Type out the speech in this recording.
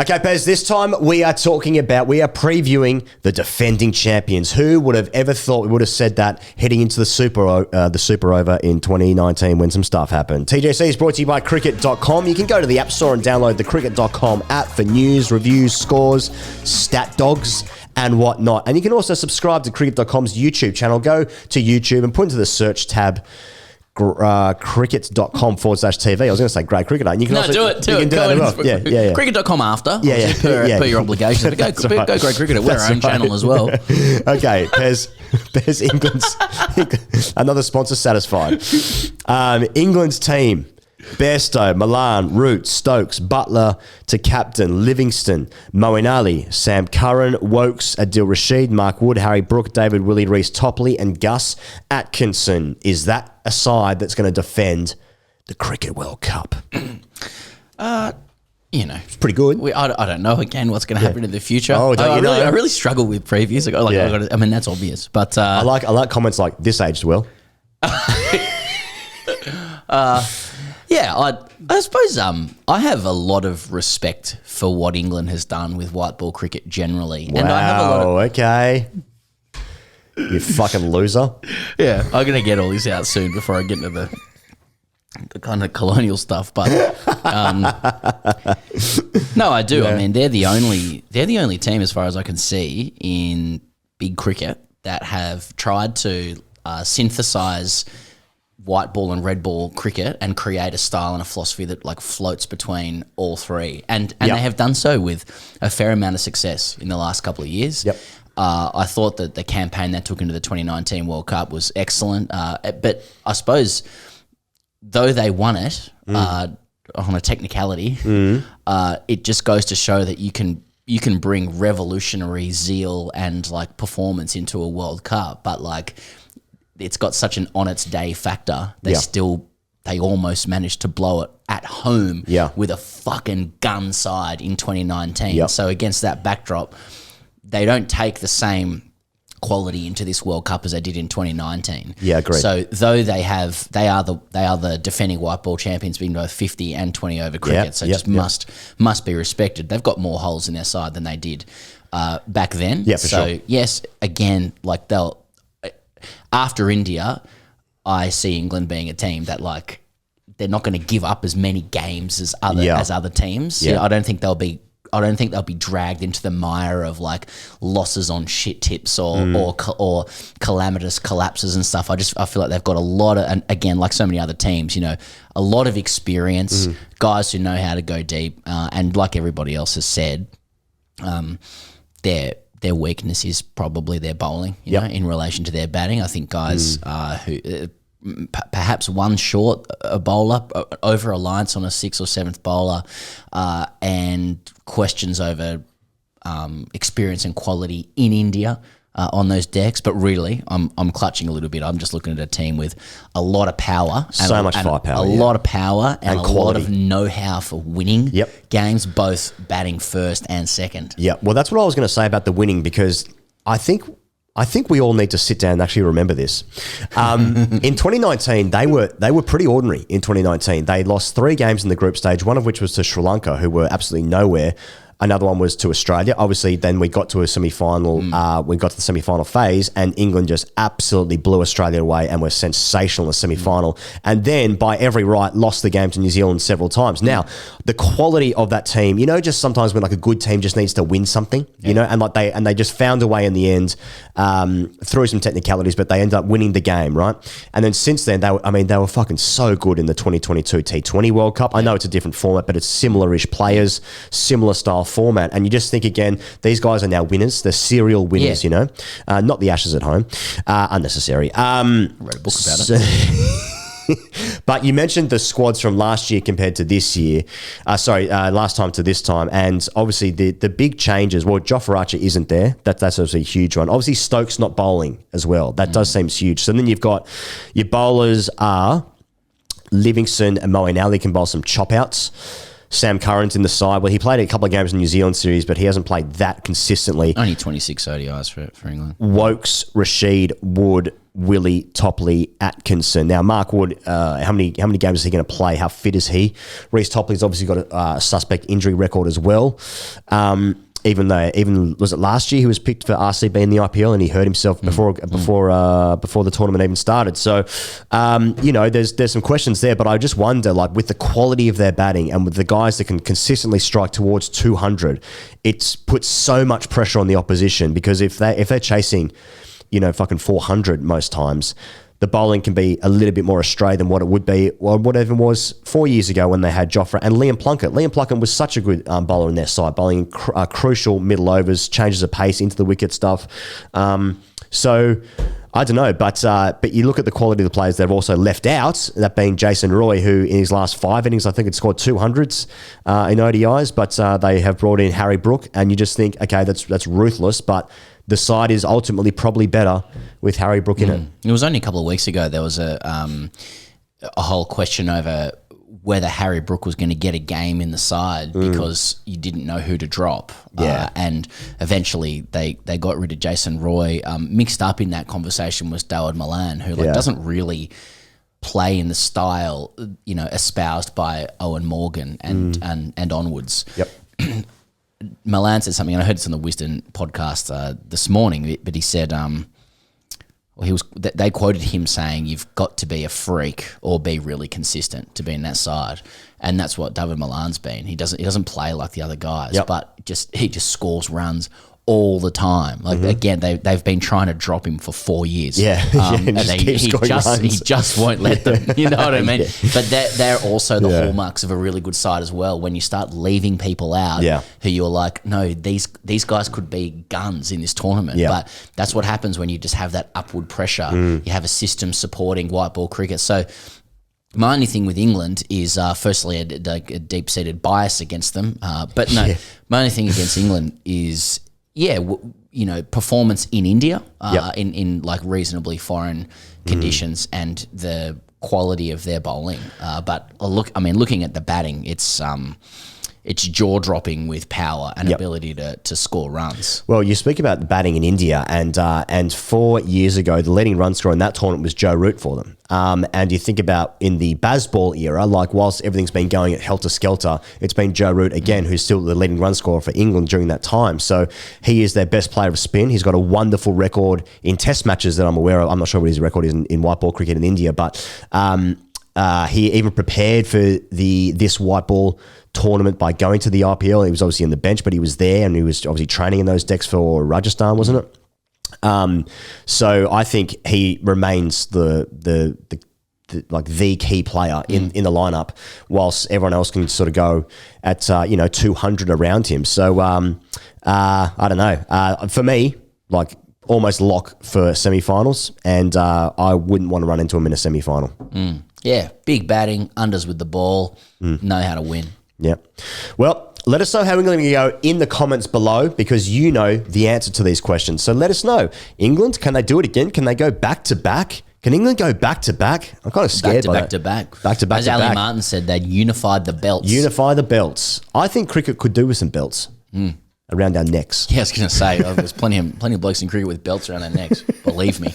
Okay, Pez, this time we are previewing the defending champions. Who would have ever thought we would have said that heading into the Super Over in 2019 when some stuff happened? TJC is brought to you by Cricket.com. You can go to the App Store and download the Cricket.com app for news, reviews, scores, stat dogs, and whatnot. And you can also subscribe to Cricket.com's YouTube channel. Go to YouTube and put into the search tab cricket.com/TV. I was going to say Great Cricket. And you can do it. Yeah. Cricket.com after. Yeah. Per your obligation. Go Great Cricket. We're our own channel as well. Okay, Pez England's another sponsor satisfied. England's team. Bairstow, Milan, Root, Stokes, Butler to captain, Livingston, Moeen Ali, Sam Curran, Wokes, Adil Rashid, Mark Wood, Harry Brook, David Willey, Reece Topley and Gus Atkinson. Is that a side that's going to defend the Cricket World Cup? It's pretty good. I don't know again what's going to happen in the future. I really struggle with previews. That's obvious. But I like comments like this aged well. I suppose I have a lot of respect for what England has done with white ball cricket generally. Wow, and I have a lot of, okay. You fucking loser. Yeah, I'm going to get all this out soon before I get into the kind of colonial stuff. But no, I do. Yeah. I mean, they're the only team, as far as I can see, in big cricket that have tried to synthesize white ball and red ball cricket and create a style and a philosophy that like floats between all three. And they have done so with a fair amount of success in the last couple of years. Yep. I thought that the campaign that took into the 2019 World Cup was excellent. But I suppose though they won it on a technicality, it just goes to show that you can bring revolutionary zeal and like performance into a World Cup, but like it's got such an on its day factor. They almost managed to blow it at home with a fucking gun side in 2019. Yep. So against that backdrop, they don't take the same quality into this World Cup as they did in 2019. Yeah, agreed. So though they are the defending white ball champions, being both 50 and 20 over cricket. Must be respected. They've got more holes in their side than they did back then. Yeah, for sure. Yes, again, like after India, I see England being a team that like they're not going to give up as many games as other teams. Yeah. I don't think they'll be dragged into the mire of like losses on shit tips or calamitous collapses and stuff. I feel like they've got a lot of, and again, like so many other teams, a lot of experience, guys who know how to go deep, and like everybody else has said, their weakness is probably their bowling, in relation to their batting. I think guys who perhaps one short a bowler, over reliance on a sixth or seventh bowler, and questions over experience and quality in India on those decks. But really, I'm clutching a little bit. I'm just looking at a team with a lot of power. So much firepower. A lot of power and a quality. lot of know-how for winning games, both batting first and second. Yeah, well, that's what I was going to say about the winning, because I think we all need to sit down and actually remember this. In 2019, they were pretty ordinary. In 2019, they lost 3 games in the group stage, one of which was to Sri Lanka, who were absolutely nowhere. Another one was to Australia. Obviously, then we got to a semi-final. We got to the semi-final phase, and England just absolutely blew Australia away and were sensational in the semi-final. And then, by every right, lost the game to New Zealand several times. Now, the quality of that team, just sometimes when like a good team just needs to win something, and they just found a way in the end through some technicalities, but they ended up winning the game, right? And then since then, they were fucking so good in the 2022 T20 World Cup. I know it's a different format, but it's similar-ish players, similar style format, and you just think again, these guys are now winners. They're serial winners, not the Ashes at home. Unnecessary. Wrote a book about it. But you mentioned the squads from last year compared to this year. Last time to this time, and obviously the big changes. Well, Jofra Archer isn't there. That's obviously a huge one. Obviously, Stokes not bowling as well. That does seem huge. So then you've got your bowlers are Livingston and Moeen Ali can bowl some chop outs. Sam Curran's in the side. Well, he played a couple of games in the New Zealand series, but he hasn't played that consistently. Only 26 ODIs for England. Wokes, Rashid, Wood, Willie Topley Atkinson. Now, Mark Wood, how many games is he going to play? How fit is he? Reece Topley's obviously got a suspect injury record as well. Even was it last year he was picked for RCB in the IPL and he hurt himself before the tournament even started. So, there's some questions there, but I just wonder, like, with the quality of their batting and with the guys that can consistently strike towards 200, it's put so much pressure on the opposition, because if they're chasing, fucking 400 most times, the bowling can be a little bit more astray than what it would be, or whatever it was 4 years ago when they had Jofra and Liam Plunkett. Liam Plunkett was such a good bowler in their side, bowling crucial middle overs, changes of pace into the wicket stuff. So I don't know, but you look at the quality of the players they've also left out, that being Jason Roy, who in his last 5 innings, I think had scored 200s in ODIs, but they have brought in Harry Brook, and you just think, okay, that's ruthless, but the side is ultimately probably better with Harry Brook in it. It was only a couple of weeks ago there was a whole question over whether Harry Brook was going to get a game in the side because you didn't know who to drop. Yeah. And eventually they got rid of Jason Roy. Mixed up in that conversation was Dawid Malan, who doesn't really play in the style, espoused by Owen Morgan and onwards. Yep. Milan said something, and I heard this on the Wisden podcast this morning, but he said, they quoted him saying, "You've got to be a freak or be really consistent to be in that side," and that's what Dawid Malan's been. He doesn't play like the other guys, but he just scores runs all the time. Like again, they've been trying to drop him for 4 years. And he just won't let them. You know what I mean? But they're also the hallmarks of a really good side as well. When you start leaving people out, who you're like, no, these guys could be guns in this tournament. But that's what happens when you just have that upward pressure. You have a system supporting white ball cricket. So my only thing with England is, firstly, a deep-seated bias against them. But no, my only thing against England is, performance in India, in like reasonably foreign conditions, and the quality of their bowling. But looking at the batting, it's jaw-dropping with power and ability to score runs. Well, you speak about the batting in India, and 4 years ago, the leading run scorer in that tournament was Joe Root for them. And you think about in the Bazball era, like whilst everything's been going at helter-skelter, it's been Joe Root again, who's still the leading run scorer for England during that time. So he is their best player of spin. He's got a wonderful record in test matches that I'm aware of. I'm not sure what his record is in white ball cricket in India, but he even prepared for this white ball tournament by going to the IPL. He was obviously on the bench, but he was there, and he was obviously training in those decks for Rajasthan, wasn't it? So I think he remains the key player in the lineup, whilst everyone else can sort of go at 200 around him. So I don't know. For me, like almost lock for semi-finals, and I wouldn't want to run into him in a semi-final. Yeah, big batting, unders with the ball, know how to win. Yeah. Well, let us know how England are going to go in the comments below, because you know the answer to these questions. So let us know. England, can they do it again? Can they go back to back? Can England go back to back? I'm kind of scared by that. Back to back. As Ali Martin said, they'd unified the belts. Unify the belts. I think cricket could do with some belts around our necks. Yeah, I was going to say, there's plenty of blokes in cricket with belts around their necks. Believe me.